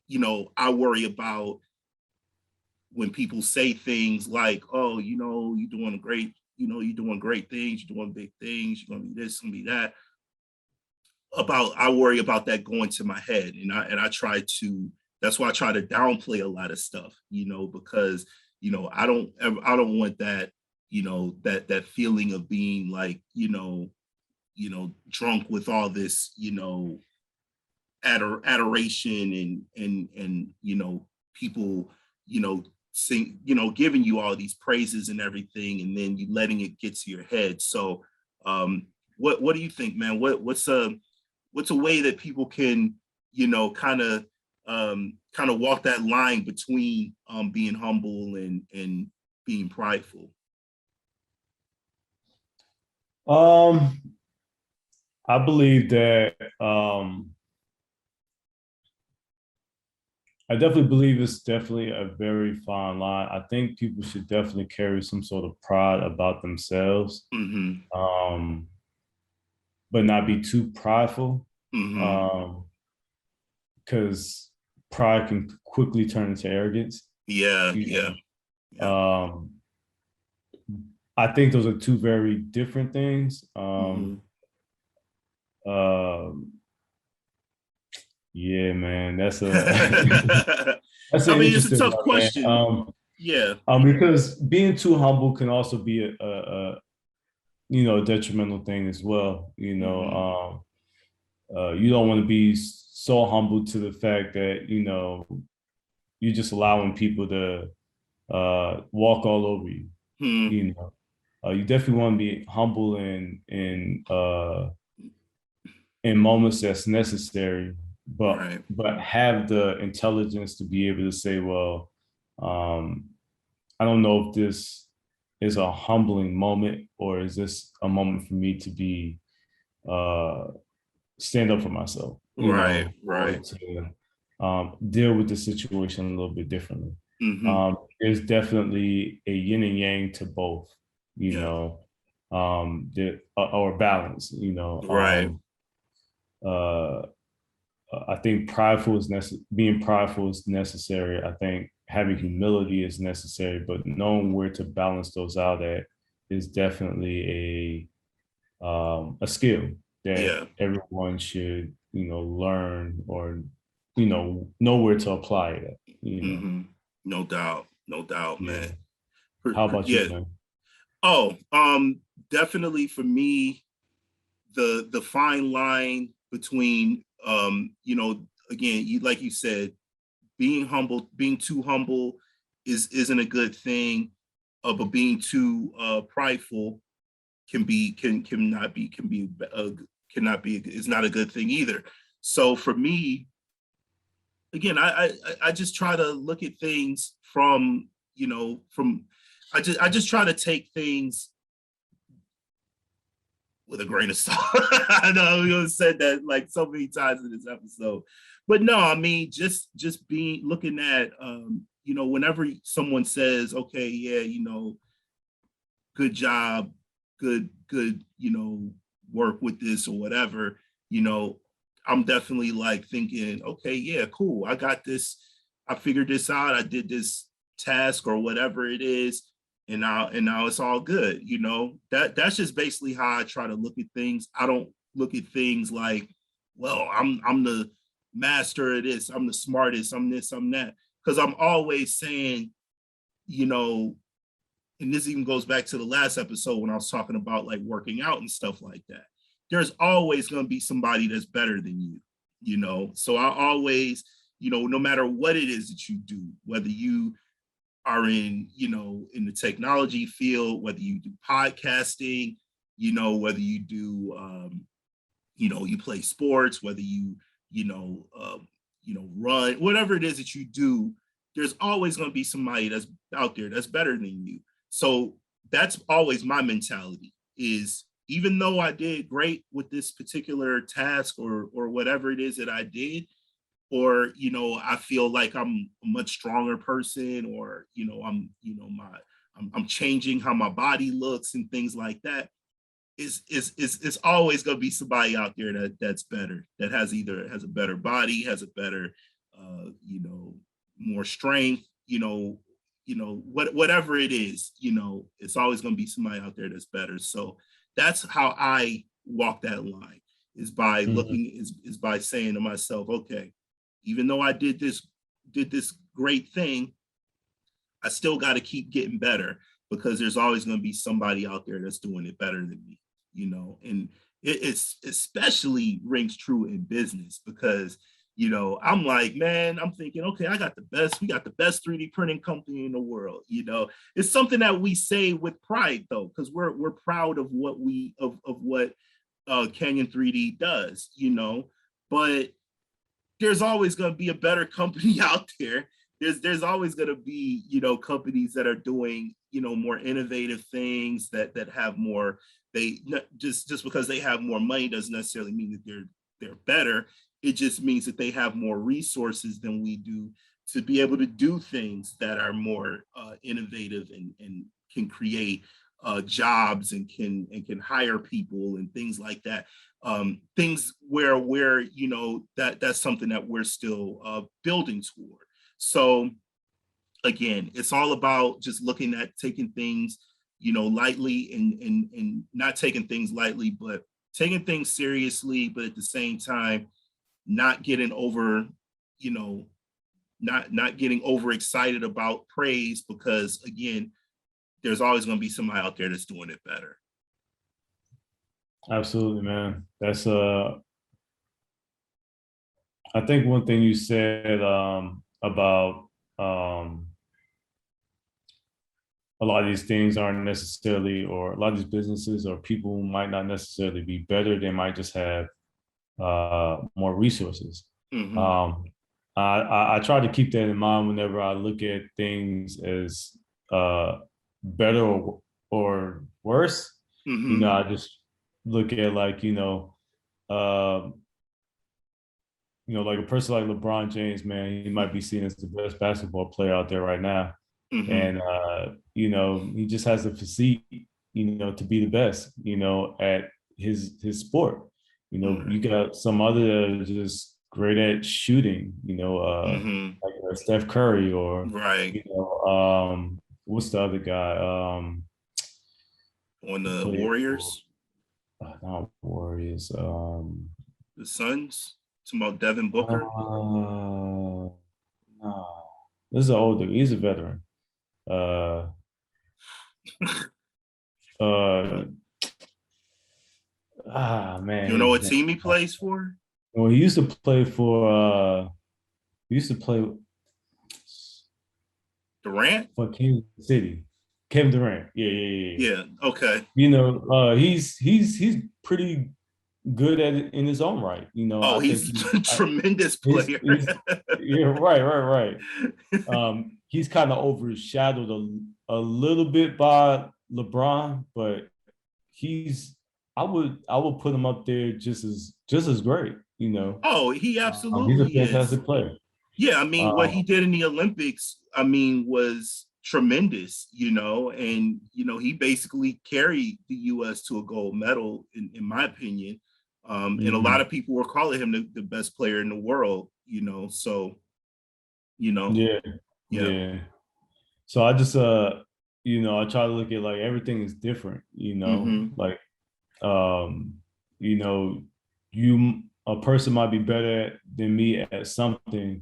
you know, I worry about when people say things like, oh, you know, you're doing great, you know, you're doing great things, you're doing big things, you're gonna be this, gonna be that. I worry about that going to my head. And I try to, that's why I try to downplay a lot of stuff, you know, because, you know, I don't want that, you know, that feeling of being like, you know, drunk with all this, you know, adoration and, you know, people, you know, sing, you know, giving you all these praises and everything, and then you letting it get to your head. So what do you think, man? What's a way that people can, you know, kind of walk that line between being humble and being prideful? I believe that I definitely believe it's definitely a very fine line. I think people should definitely carry some sort of pride about themselves, but not be too prideful, because pride can quickly turn into arrogance. Yeah. I think those are two very different things. Yeah, man, that's a that's an it's a tough one, question. Yeah. Because being too humble can also be a you know, detrimental thing as well. You know, you don't want to be so humble to the fact that, you know, you're just allowing people to walk all over you. You know, you definitely want to be humble in moments that's necessary, but have the intelligence to be able to say, well, I don't know if this is a humbling moment or is this a moment for me to be stand up for myself, you know, or to deal with the situation a little bit differently. There's definitely a yin and yang to both, you know, or balance, you know. I think being prideful is necessary. I think having humility is necessary, but knowing where to balance those out at is definitely a skill that everyone should, you know, learn or, you know where to apply it. You know, no doubt, man. How about you, man? Oh, definitely for me, the fine line between you know, again, like you said, being too humble isn't a good thing, but being too prideful cannot be is not a good thing either. So for me, again, I just try to look at things from, you know, I just try to take things with a grain of salt. I know we said that like so many times in this episode, but no, I mean, just looking at, you know, whenever someone says, okay, yeah, you know, good job, good, you know, work with this or whatever, you know, I'm definitely like thinking, okay, yeah, cool. I got this. I figured this out. I did this task or whatever it is. And now it's all good. You know, that's just basically how I try to look at things. I don't look at things like, well, I'm the master of this. I'm the smartest. I'm this, I'm that. Because I'm always saying, you know, and this even goes back to the last episode when I was talking about like working out and stuff like that. There's always going to be somebody that's better than you, you know? So I always, you know, no matter what it is that you do, whether you are in, you know, in the technology field, whether you do podcasting, you know, whether you do, you know, you play sports, whether you run, whatever it is that you do, there's always going to be somebody that's out there that's better than you. So that's always my mentality, is even though I did great with this particular task or whatever it is that I did, or, you know, I feel like I'm a much stronger person, or, you know, I'm changing how my body looks and things like that. It's always going to be somebody out there that's better, that has a better body, has a better, you know, more strength, you know, whatever it is, you know, it's always going to be somebody out there that's better. So that's how I walk that line, is by looking, is by saying to myself, okay, even though I did this great thing, I still got to keep getting better, because there's always going to be somebody out there that's doing it better than me, you know. And it's especially rings true in business, because, you know, I'm like, man, I'm thinking, okay, we got the best 3D printing company in the world. You know, it's something that we say with pride, though, because we're proud of what Canyon 3D does, you know. But there's always going to be a better company out there. There's always going to be, you know, companies that are doing, you know, more innovative things, that have more. Just because they have more money doesn't necessarily mean that they're better. It just means that they have more resources than we do to be able to do things that are more innovative and can create jobs and can hire people and things like that. Things where you know, that's something that we're still building toward. So again, it's all about just looking at taking things, you know, lightly, and not taking things lightly, but taking things seriously, but at the same time, not getting over, you know, not getting overexcited about praise, because again, there's always going to be somebody out there that's doing it better. Absolutely, man. That's I think one thing you said about a lot of these things aren't necessarily, or a lot of these businesses or people might not necessarily be better. They might just have more resources. I try to keep that in mind whenever I look at things as better or worse. You know, I just look at, like, you know, like a person like LeBron James, man, he might be seen as the best basketball player out there right now. And, you know, he just has the physique, you know, to be the best, you know, at his sport. You know, you got some other just great at shooting, you know, like Steph Curry, or, you know, what's the other guy? On the Warriors? Not Warriors. The Suns? Talking about Devin Booker? No. This is an older, he's a veteran. Man. You know what team he plays for? Well, he used to play for Durant? For Kansas City. Kevin Durant. Yeah, okay. You know, he's pretty good at it in his own right. You know, he's a tremendous player. Yeah, right. He's kind of overshadowed a little bit by LeBron, but I would put him up there just as great, you know. Oh, he absolutely he's a fantastic player. Yeah, I mean, what he did in the Olympics, I mean, was tremendous, you know, and, you know, he basically carried the U.S. to a gold medal, in my opinion. And a lot of people were calling him the best player in the world, you know, so, you know. Yeah. So I just, you know, I try to look at, like, everything is different, you know, like, you know, a person might be better than me at something,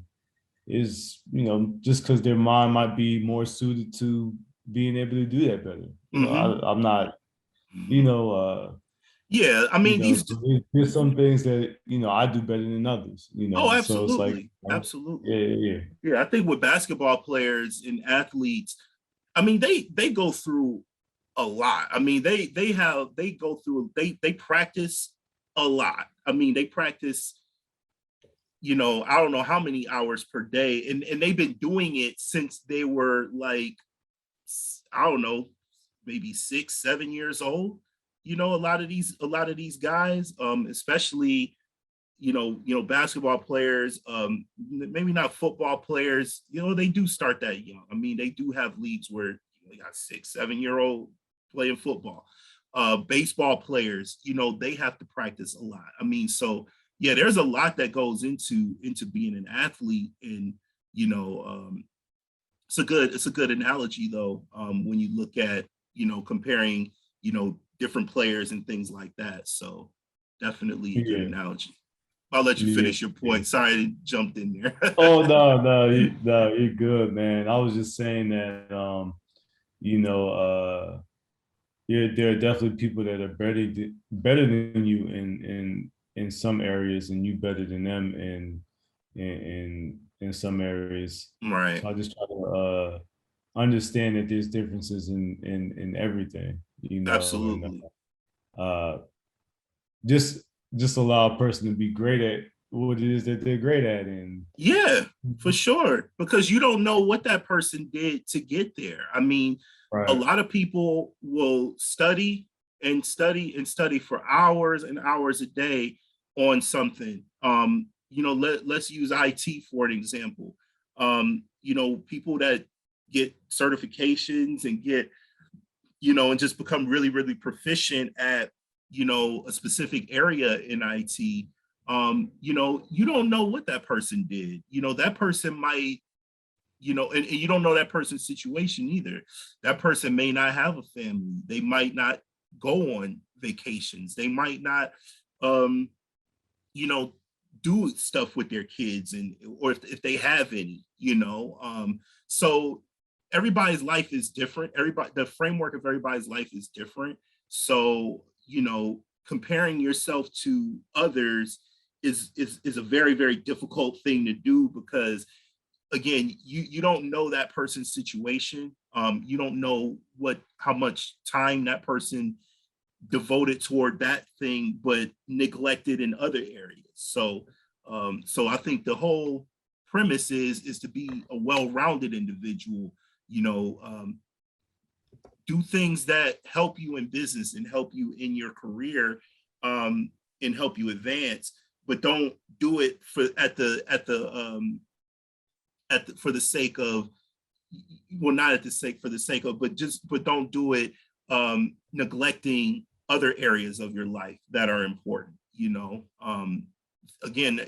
is, you know, just because their mind might be more suited to being able to do that better. You know, I'm not, you know, yeah, I mean, you know, there's some things that, you know, I do better than others, you know. Oh, absolutely. So it's like, absolutely. Yeah, I think with basketball players and athletes, I mean, they go through a lot. I mean, they go through, they practice a lot. I mean, they practice, you know, I don't know how many hours per day, and they've been doing it since they were like, I don't know, maybe 6, 7 years old. You know, a lot of these guys, especially, basketball players, maybe not football players, you know, they do start that young. I mean, they do have leagues where they got 6, 7-year-old playing football. Baseball players, you know, they have to practice a lot. I mean, so yeah, there's a lot that goes into being an athlete, and you know, it's a good analogy though, when you look at, you know, comparing, you know, different players and things like that. So definitely a good analogy. I'll let you finish your point. Sorry I jumped in there. Oh no, you're good, man. I was just saying that there are definitely people that are better than you in some areas, and you better than them in some areas. Right. So I just try to understand that there's differences in everything, you know. Absolutely. And just allow a person to be great at what it is that they're great at. And yeah, for sure, because you don't know what that person did to get there. I mean, a lot of people will study and study and study for hours and hours a day on something. You know, let's use IT for an example. You know, people that get certifications and get, you know, and just become really, really proficient at, you know, a specific area in IT. You know, you don't know what that person did. You know, that person might, you know, and you don't know that person's situation either. That person may not have a family. They might not go on vacations. They might not, you know, do stuff with their kids, and or if they have any, you know. So everybody's life is different. The framework of everybody's life is different. So, you know, comparing yourself to others is a very, very difficult thing to do, because again, you don't know that person's situation. You don't know how much time that person devoted toward that thing, but neglected in other areas. So I think the whole premise is to be a well-rounded individual, you know, do things that help you in business and help you in your career, and help you advance, but don't do it for the sake of, well, not at the sake for the sake of, but don't do it neglecting other areas of your life that are important, you know. Again,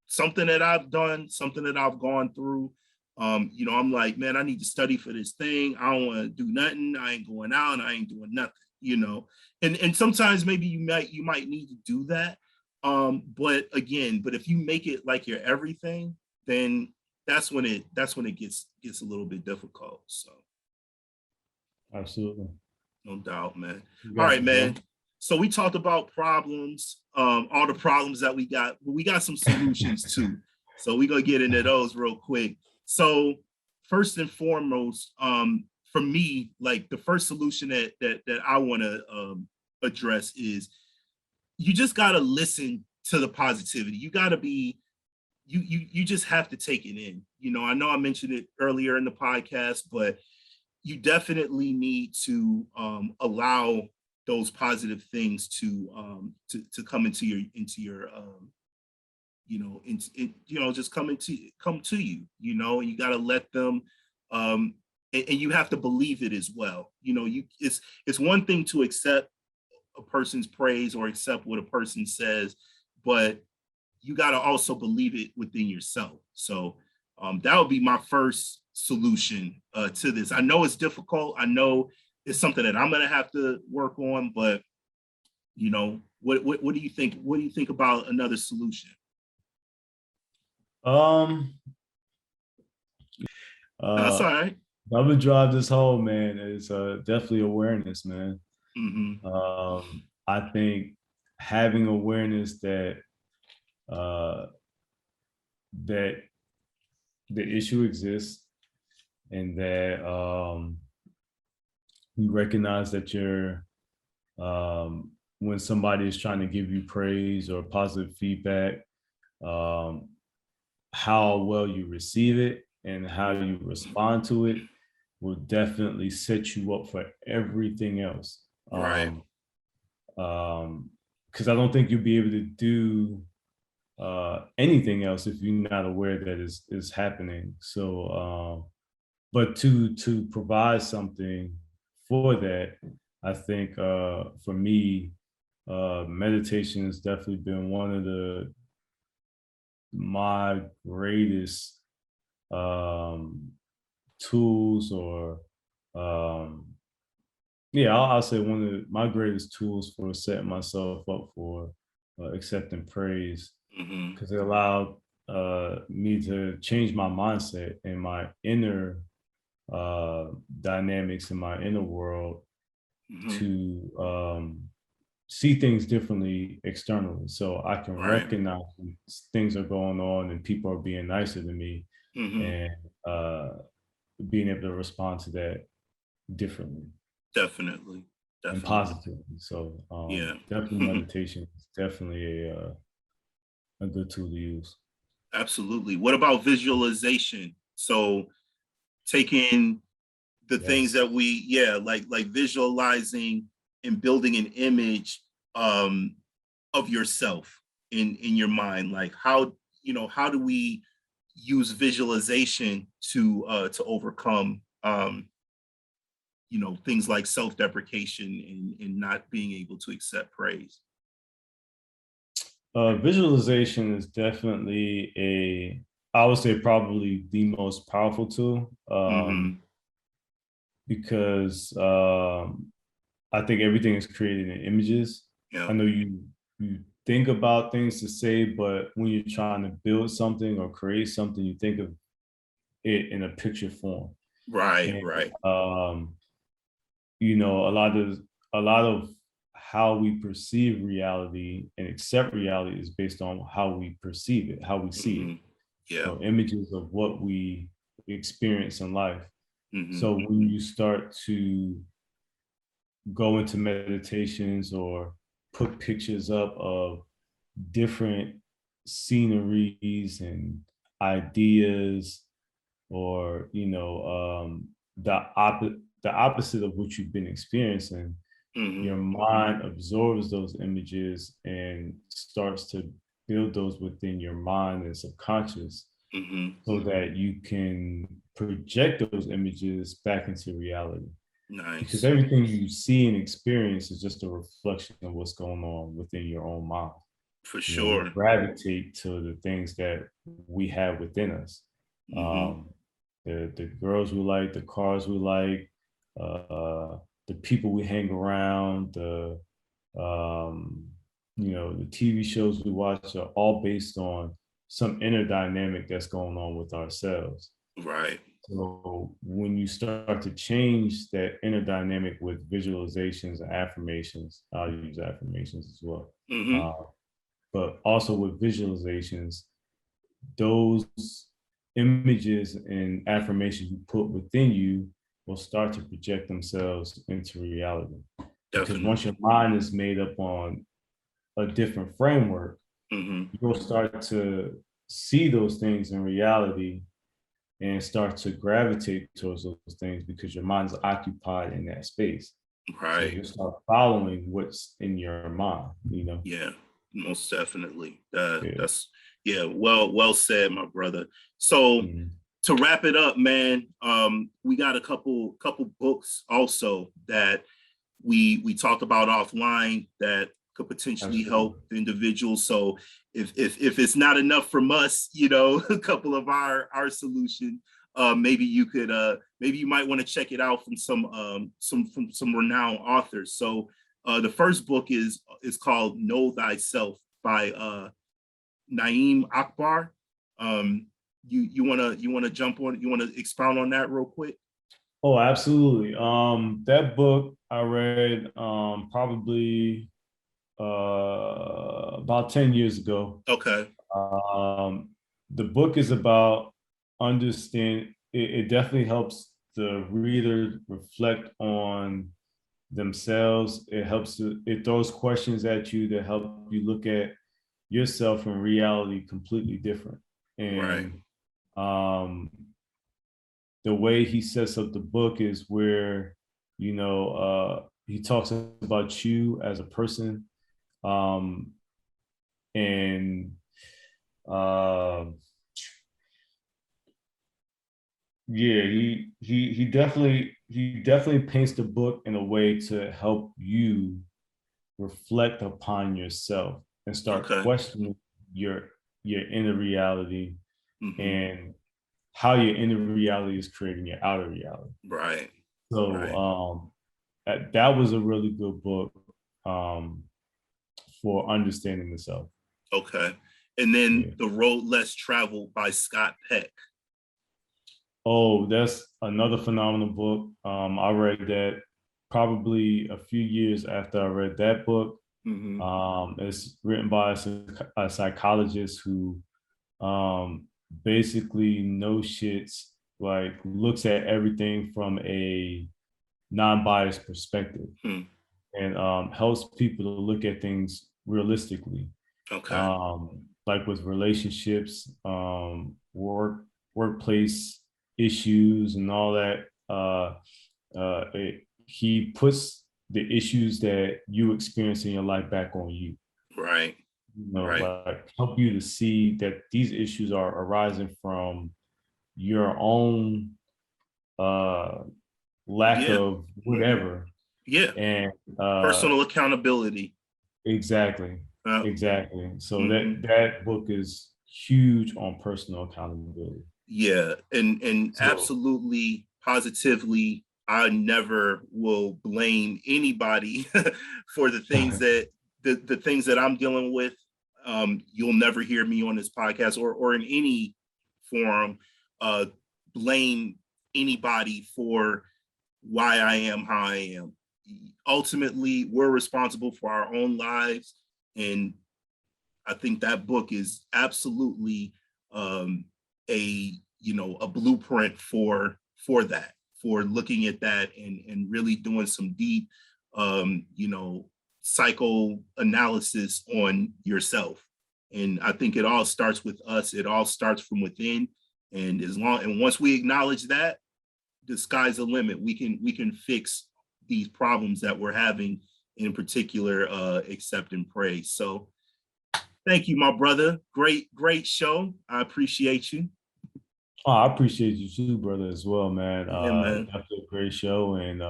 something that I've done, something that I've gone through, you know, I'm like, man, I need to study for this thing. I don't want to do nothing. I ain't going out. I ain't doing nothing, you know. And sometimes maybe you might need to do that. But if you make it like your everything, then that's when it gets a little bit difficult. So absolutely, no doubt, man. All right, man. Bro. So we talked about problems, all the problems that we got, but we got some solutions too. So we're gonna get into those real quick. So first and foremost, for me, like the first solution that I want to address is, you just gotta listen to the positivity. You gotta be, you just have to take it in. You know, I know I mentioned it earlier in the podcast, but you definitely need to allow those positive things to come into your you know, just come to you, you know, and you got to let them, and you have to believe it as well. You know, it's one thing to accept a person's praise or accept what a person says, but you got to also believe it within yourself. So that would be my first solution to this. I know it's difficult. I know it's something that I'm going to have to work on, but you know, what do you think? What do you think about another solution? That's all right. I would drive this home, man. It's definitely awareness, man. Mm-hmm. I think having awareness that that the issue exists, and that You recognize that when somebody is trying to give you praise or positive feedback, how well you receive it and how you respond to it will definitely set you up for everything else. Right. Because I don't think you'll be able to do anything else if you're not aware that is happening. So, but to provide something for that, I think for me, meditation has definitely been one of my greatest tools, or I'll say one of my greatest tools for setting myself up for accepting praise, because it allowed me to change my mindset and my inner dynamics in my inner world to see things differently externally. So I can recognize when things are going on and people are being nicer to me, and being able to respond to that differently. Definitely. And positively. So definitely meditation is definitely a good tool to use. Absolutely. What about visualization? So taking the things that we, like visualizing and building an image of yourself in your mind. Like how do we use visualization to overcome things like self-deprecation and not being able to accept praise? Visualization is definitely I would say probably the most powerful tool, because I think everything is created in images. I know you think about things to say, but when you're trying to build something or create something, you think of it in a picture form. Right. A lot of how we perceive reality and accept reality is based on how we perceive it, how we see it. So images of what we experience in life. So when you start to go into meditations or put pictures up of different sceneries and ideas, or the opposite of what you've been experiencing, your mind absorbs those images and starts to build those within your mind and subconscious, so that you can project those images back into reality. Nice. Because everything you see and experience is just a reflection of what's going on within your own mind. For sure. We gravitate to the things that we have within us. The girls we like, the cars we like, the people we hang around, the TV shows we watch are all based on some inner dynamic that's going on with ourselves. Right. So when you start to change that inner dynamic with visualizations and affirmations, I'll use affirmations as well. But also with visualizations, those images and affirmations you put within you will start to project themselves into reality. Because once your mind is made up on a different framework, you'll start to see those things in reality and start to gravitate towards those things because your mind is occupied in that space. Right. So you start following what's in your mind, Yeah, most definitely. That's well said, my brother. So to wrap it up, man, we got a couple books also that we talked about offline that could potentially help the individual. So if it's not enough from us, a couple of our solution, maybe you could maybe you might want to check it out from some renowned authors. So the first book is called Know Thyself by Na'im Akbar. You wanna jump on, you wanna expound on that real quick? Oh, absolutely. That book I read probably about 10 years ago. Okay. The book is about it definitely helps the reader reflect on themselves. It throws questions at you that help you look at yourself in reality completely different. And the way he sets up the book is where, he talks about you as a person. And yeah, he definitely paints the book in a way to help you reflect upon yourself and start questioning your inner reality and how your inner reality is creating your outer reality. Right. So that was a really good book for understanding the self. Okay. And then The Road Less Traveled by Scott Peck. Oh, that's another phenomenal book. I read that probably a few years after I read that book. It's written by a psychologist who basically like looks at everything from a non-biased perspective and helps people to look at things realistically. Like with relationships, workplace issues and all that. He puts the issues that you experience in your life back on you. Right. Like help you to see that these issues are arising from your own lack of whatever. And personal accountability. Exactly. So that book is huge on personal accountability. Yeah, and absolutely, positively, I never will blame anybody for the things that the things that I'm dealing with. You'll never hear me on this podcast or in any forum blame anybody for why I am how I am. Ultimately, we're responsible for our own lives, and I think that book is absolutely a blueprint for that, for looking at that and really doing some deep psychoanalysis on yourself. And I think it all starts with us. It all starts from within. And once we acknowledge that, the sky's the limit. We can fix these problems that we're having, in particular, accept and pray. So thank you, my brother. Great show. I appreciate you. Oh, I appreciate you too, brother, as well, man. Man. After a great show, and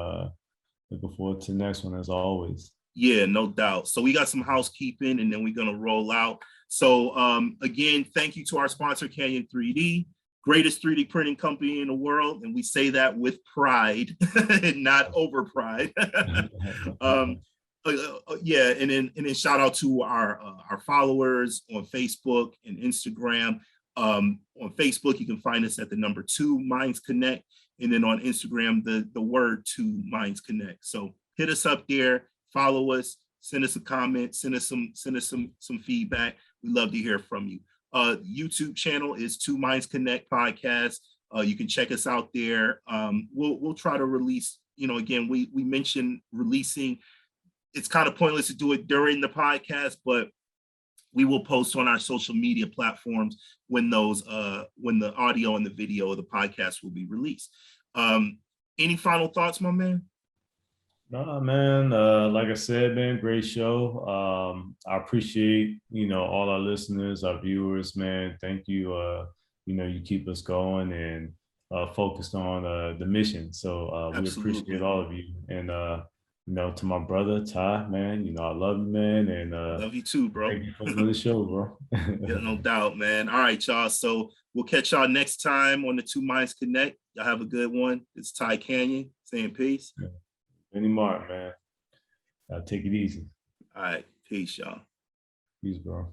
looking forward to the next one as always. Yeah, no doubt. So we got some housekeeping, and then we're gonna roll out. So again, thank you to our sponsor, Canyon 3D, greatest 3D printing company in the world, and we say that with pride and not over pride. Yeah, and then shout out to our followers on Facebook and Instagram. On Facebook, you can find us at the number 2 Minds Connect, and then on Instagram, the word 2 Minds Connect. So hit us up there, follow us, send us a comment, send us some feedback. We love to hear from you. YouTube channel is 2 Minds Connect podcast. You can check us out there. We'll try to release. Again, we mentioned releasing. It's kind of pointless to do it during the podcast, but we will post on our social media platforms when the audio and the video of the podcast will be released. Any final thoughts, my man? No, man. Like I said, man, great show. I appreciate, all our listeners, our viewers, man. Thank you. You keep us going and focused on the mission. So we appreciate all of you. And to my brother Ty, man, I love you, man, and love you too, bro. Thank you for another show, bro. Yeah, no doubt, man. All right, y'all. So we'll catch y'all next time on the 2 Minds Connect. Y'all have a good one. It's Ty Canyon saying peace. Yeah. Any mark, man. Take it easy. All right, peace, y'all. Peace, bro.